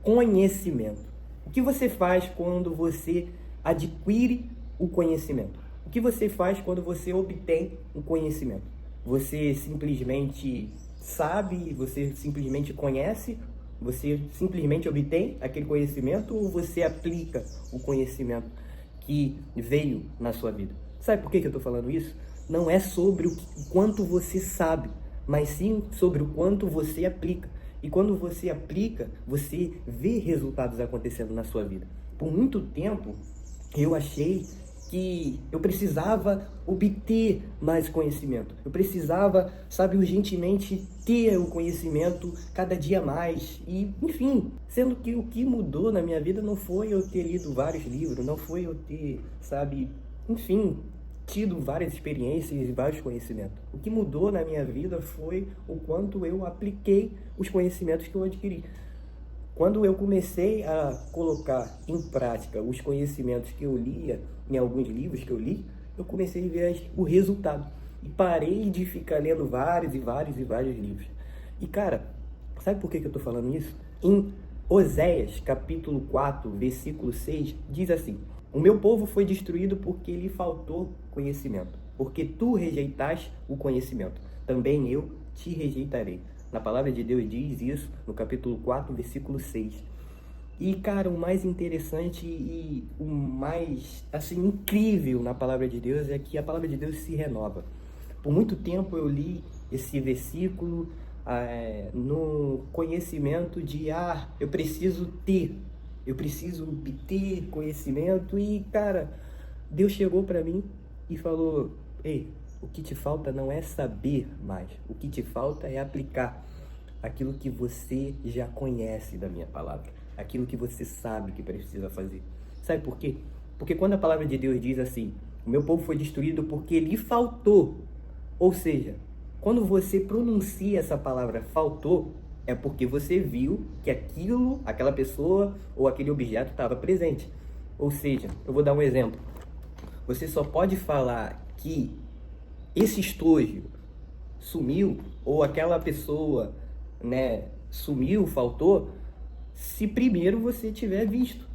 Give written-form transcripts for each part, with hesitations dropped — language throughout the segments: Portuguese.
conhecimento. O que você faz quando você adquire o conhecimento? O que você faz quando você obtém o conhecimento? Você simplesmente sabe, você simplesmente conhece, você simplesmente obtém aquele conhecimento ou você aplica o conhecimento que veio na sua vida? Sabe por que eu estou falando isso? Não é sobre o quanto você sabe, mas sim sobre o quanto você aplica. E quando você aplica, você vê resultados acontecendo na sua vida. Por muito tempo, eu achei que eu precisava obter mais conhecimento. Eu precisava, urgentemente ter o conhecimento cada dia mais. E, enfim, sendo que o que mudou na minha vida não foi eu ter lido vários livros, não foi eu ter, tido várias experiências e vários conhecimentos. O que mudou na minha vida foi o quanto eu apliquei os conhecimentos que eu adquiri. Quando eu comecei a colocar em prática os conhecimentos que eu lia em alguns livros que eu li, eu comecei a ver o resultado. E parei de ficar lendo vários livros. E cara, sabe por que eu estou falando isso? Em Oséias, capítulo 4, versículo 6, diz assim: o meu povo foi destruído porque lhe faltou conhecimento. Porque tu rejeitaste o conhecimento, também eu te rejeitarei. Na palavra de Deus diz isso no capítulo 4, versículo 6. E, cara, o mais interessante e o mais, incrível na palavra de Deus é que a palavra de Deus se renova. Por muito tempo eu li esse versículo no conhecimento de, eu preciso obter conhecimento. E, cara, Deus chegou para mim e falou: ei, o que te falta não é saber mais, o que te falta é aplicar aquilo que você já conhece da minha palavra, aquilo que você sabe que precisa fazer. Sabe por quê? Porque quando a palavra de Deus diz assim: o meu povo foi destruído porque lhe faltou, ou seja, quando você pronuncia essa palavra faltou, é porque você viu que aquela pessoa ou aquele objeto estava presente. Ou seja, eu vou dar um exemplo. Você só pode falar que esse estojo sumiu, ou aquela pessoa, sumiu, faltou, se primeiro você tiver visto.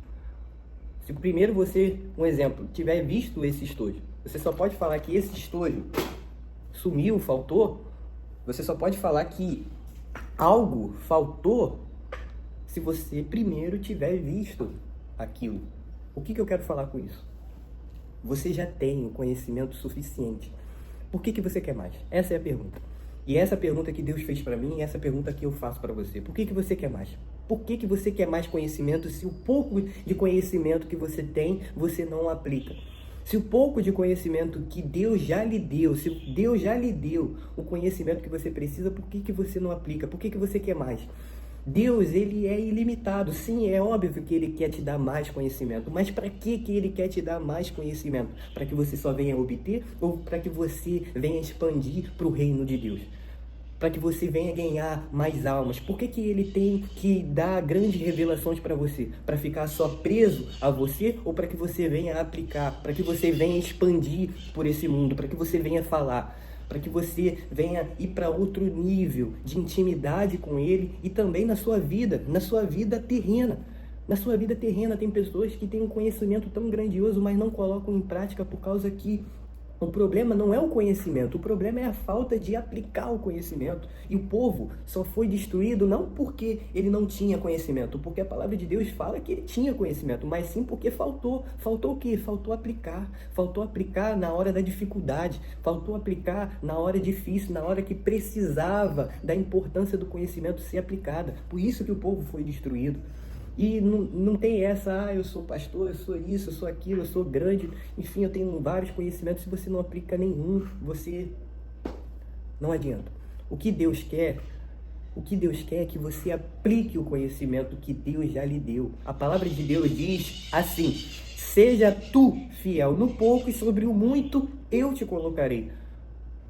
Se primeiro você, um exemplo, tiver visto esse estojo. Você só pode falar que esse estojo sumiu, faltou. Você só pode falar que algo faltou se você primeiro tiver visto aquilo. O que eu quero falar com isso? Você já tem o conhecimento suficiente. Por que você quer mais? Essa é a pergunta. E essa pergunta que Deus fez para mim, e essa pergunta que eu faço para você. Por que você quer mais? Por que você quer mais conhecimento se o pouco de conhecimento que você tem, você não aplica? Se o pouco de conhecimento que Deus já lhe deu, se Deus já lhe deu o conhecimento que você precisa, por que você não aplica? Por que você quer mais? Deus, ele é ilimitado. Sim, é óbvio que ele quer te dar mais conhecimento. Mas para que ele quer te dar mais conhecimento? Para que você só venha obter ou para que você venha expandir para o reino de Deus? Para que você venha ganhar mais almas? Por que ele tem que dar grandes revelações para você? Para ficar só preso a você ou para que você venha aplicar? Para que você venha expandir por esse mundo? Para que você venha falar? Para que você venha ir para outro nível de intimidade com ele e também na sua vida terrena. Na sua vida terrena tem pessoas que têm um conhecimento tão grandioso, mas não colocam em prática por causa que o problema não é o conhecimento, o problema é a falta de aplicar o conhecimento. E o povo só foi destruído não porque ele não tinha conhecimento, porque a palavra de Deus fala que ele tinha conhecimento, mas sim porque faltou. Faltou o quê? Faltou aplicar na hora da dificuldade, faltou aplicar na hora difícil, na hora que precisava da importância do conhecimento ser aplicada. Por isso que o povo foi destruído. E não tem essa, eu sou pastor, eu sou isso, eu sou aquilo, eu sou grande, enfim, eu tenho vários conhecimentos. Se você não aplica nenhum, você não adianta. O que Deus quer é que você aplique o conhecimento que Deus já lhe deu. A palavra de Deus diz assim: seja tu fiel no pouco e sobre o muito eu te colocarei.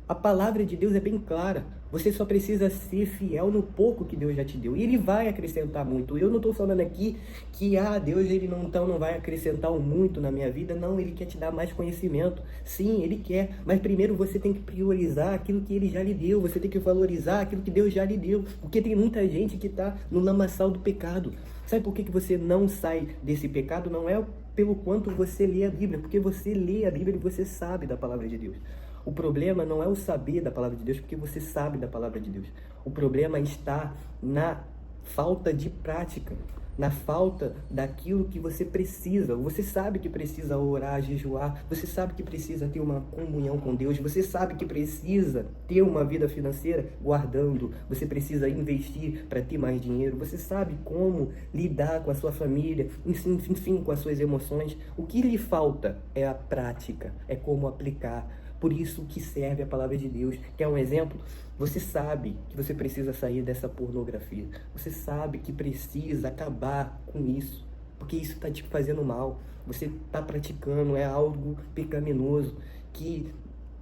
A palavra de Deus é bem clara. Você só precisa ser fiel no pouco que Deus já te deu. E Ele vai acrescentar muito. Eu não estou falando aqui que Deus ele não vai acrescentar muito na minha vida. Não, Ele quer te dar mais conhecimento. Sim, Ele quer. Mas primeiro você tem que priorizar aquilo que Ele já lhe deu. Você tem que valorizar aquilo que Deus já lhe deu. Porque tem muita gente que está no lamaçal do pecado. Sabe por que você não sai desse pecado? Não é pelo quanto você lê a Bíblia, porque você lê a Bíblia e você sabe da palavra de Deus. O problema não é o saber da palavra de Deus, porque você sabe da palavra de Deus. O problema está na falta de prática, na falta daquilo que você precisa. Você sabe que precisa orar, jejuar, você sabe que precisa ter uma comunhão com Deus, você sabe que precisa ter uma vida financeira guardando, você precisa investir para ter mais dinheiro, você sabe como lidar com a sua família, enfim, com as suas emoções. O que lhe falta é a prática, é como aplicar. Por isso que serve a palavra de Deus. Quer um exemplo? Você sabe que você precisa sair dessa pornografia. Você sabe que precisa acabar com isso, porque isso está te fazendo mal. Você está praticando, é algo pecaminoso, que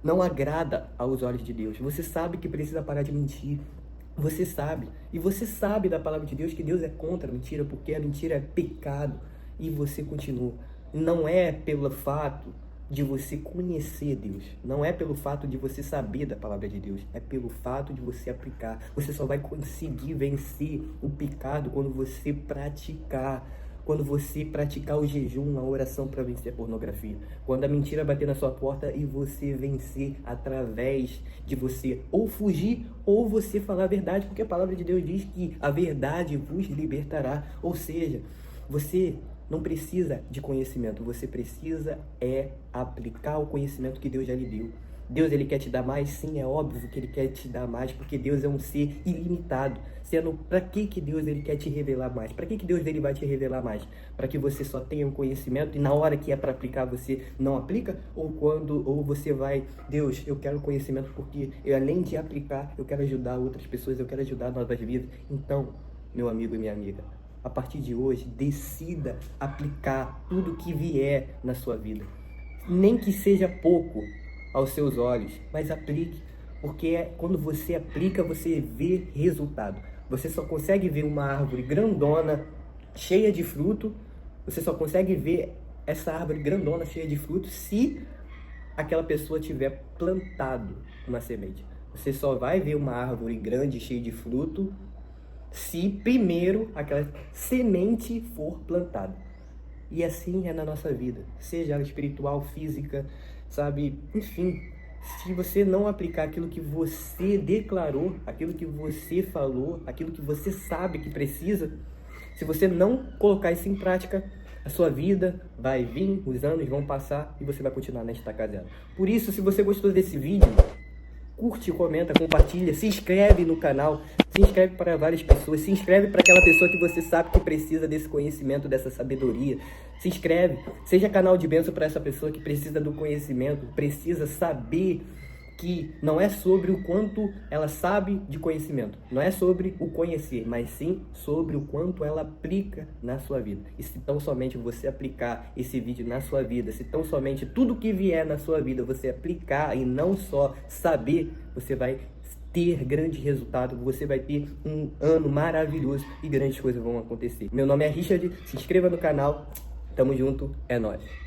não agrada aos olhos de Deus. Você sabe que precisa parar de mentir. Você sabe. E você sabe da palavra de Deus que Deus é contra a mentira, porque a mentira é pecado. E você continua. Não é pelo fato de você conhecer Deus, não é pelo fato de você saber da palavra de Deus, é pelo fato de você aplicar. Você só vai conseguir vencer o pecado quando você praticar o jejum, a oração para vencer a pornografia, quando a mentira bater na sua porta e você vencer através de você ou fugir ou você falar a verdade, porque a palavra de Deus diz que a verdade vos libertará. Ou seja, você não precisa de conhecimento, você precisa aplicar o conhecimento que Deus já lhe deu. Deus, ele quer te dar mais? Sim, é óbvio que ele quer te dar mais, porque Deus é um ser ilimitado. Para que Deus ele quer te revelar mais? Para que Deus ele vai te revelar mais? Para que você só tenha um conhecimento e na hora que é para aplicar você não aplica? Ou você vai, Deus, eu quero conhecimento porque além de aplicar, eu quero ajudar outras pessoas, eu quero ajudar novas vidas. Então, meu amigo e minha amiga, a partir de hoje, decida aplicar tudo que vier na sua vida. Nem que seja pouco aos seus olhos, mas aplique. Porque quando você aplica, você vê resultado. Você só consegue ver uma árvore grandona, cheia de fruto. Você só consegue ver essa árvore grandona, cheia de fruto, se aquela pessoa tiver plantado uma semente. Você só vai ver uma árvore grande, cheia de fruto, se primeiro aquela semente for plantada. E assim é na nossa vida, seja ela espiritual, física, sabe? Enfim, se você não aplicar aquilo que você declarou, aquilo que você falou, aquilo que você sabe que precisa, se você não colocar isso em prática, a sua vida vai vir, os anos vão passar e você vai continuar na estaca zero. Por isso, se você gostou desse vídeo, curte, comenta, compartilha, se inscreve no canal, se inscreve para várias pessoas, se inscreve para aquela pessoa que você sabe que precisa desse conhecimento, dessa sabedoria. Se inscreve, seja canal de bênção para essa pessoa que precisa do conhecimento, precisa saber que não é sobre o quanto ela sabe de conhecimento, não é sobre o conhecer, mas sim sobre o quanto ela aplica na sua vida. E se tão somente você aplicar esse vídeo na sua vida, se tão somente tudo que vier na sua vida você aplicar e não só saber, você vai ter grande resultado, você vai ter um ano maravilhoso e grandes coisas vão acontecer. Meu nome é Richard, se inscreva no canal, tamo junto, é nóis.